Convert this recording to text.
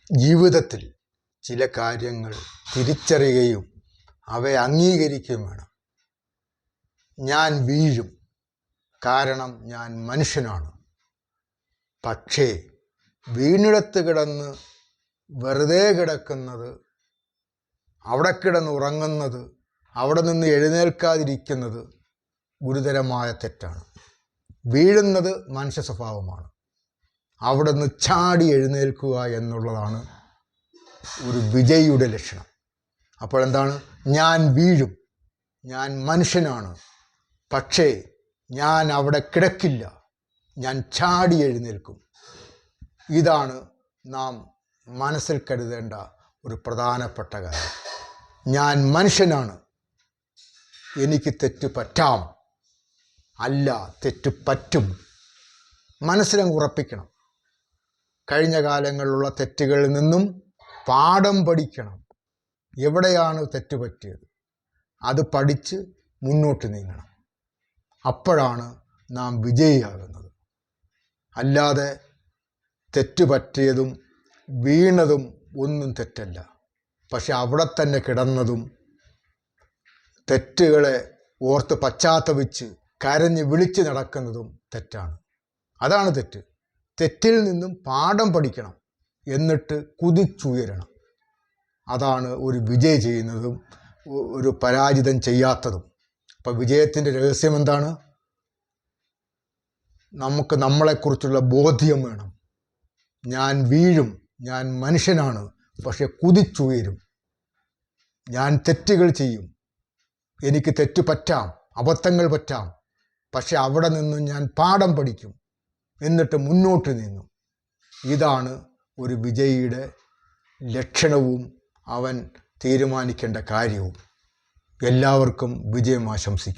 ജീവിതത്തിൽ ചില കാര്യങ്ങൾ തിരിച്ചറിയുകയും അവയെ അംഗീകരിക്കുകയും വേണം. ഞാൻ വീഴും, കാരണം ഞാൻ മനുഷ്യനാണ്. പക്ഷേ വീണിടത്ത് കിടന്ന് വെറുതെ കിടക്കുന്നത്, അവിടെ കിടന്ന് ഉറങ്ങുന്നത്, അവിടെ നിന്ന് എഴുന്നേൽക്കാതിരിക്കുന്നത് ഗുരുതരമായ തെറ്റാണ്. വീഴുന്നത് മനുഷ്യ സ്വഭാവമാണ്. അവിടെ നിന്ന് ചാടി എഴുന്നേൽക്കുക എന്നുള്ളതാണ് ഒരു വിജയിയുടെ ലക്ഷണം. അപ്പോഴെന്താണ്? ഞാൻ വീഴും, ഞാൻ മനുഷ്യനാണ്, പക്ഷേ ഞാൻ അവിടെ കിടക്കില്ല, ഞാൻ ചാടി എഴുന്നേൽക്കും. ഇതാണ് നാം മനസ്സിൽ കരുതേണ്ട ഒരു പ്രധാനപ്പെട്ട കാര്യം. ഞാൻ മനുഷ്യനാണ്, എനിക്ക് തെറ്റ് പറ്റാം, അല്ല തെറ്റ് പറ്റും. മനസ്സിലങ്ങ് ഉറപ്പിക്കണം. കഴിഞ്ഞ കാലങ്ങളിലുള്ള തെറ്റുകളിൽ നിന്നും പാഠം പഠിക്കണം. എവിടെയാണ് തെറ്റ് പറ്റിയത് അത് പഠിച്ച് മുന്നോട്ട് നീങ്ങണം. അപ്പോഴാണ് നാം വിജയിയാകുന്നത്. അല്ലാതെ തെറ്റ് പറ്റിയതും വീണതും ഒന്നും തെറ്റല്ല. പക്ഷെ അവിടെ തന്നെ കിടന്നതും തെറ്റുകളെ ഓർത്ത് പശ്ചാത്തപിച്ച് കരഞ്ഞ് വിളിച്ച് നടക്കുന്നതും തെറ്റാണ്. അതാണ് തെറ്റ്. തെറ്റിൽ നിന്നും പാഠം പഠിക്കണം, എന്നിട്ട് കുതിച്ചുയരണം. അതാണ് ഒരു വിജയം ചെയ്യുന്നതും ഒരു പരാജിതം ചെയ്യാത്തതും. അപ്പോൾ വിജയത്തിൻ്റെ രഹസ്യം എന്താണ്? നമുക്ക് നമ്മളെക്കുറിച്ചുള്ള ബോധ്യം വേണം. ഞാൻ വീഴും, ഞാൻ മനുഷ്യനാണ്, പക്ഷെ കുതിച്ചുയരും. ഞാൻ തെറ്റുകൾ ചെയ്യും, എനിക്ക് തെറ്റ് പറ്റാം, അബദ്ധങ്ങൾ പറ്റാം, പക്ഷെ അവിടെ നിന്നും ഞാൻ പാഠം പഠിക്കും, എന്നിട്ട് മുന്നോട്ട് നീങ്ങും. ഇതാണ് ഒരു വിജയിയുടെ ലക്ഷണവും അവൻ തീരുമാനിക്കേണ്ട കാര്യവും. എല്ലാവർക്കും വിജയം ആശംസിക്കുന്നു.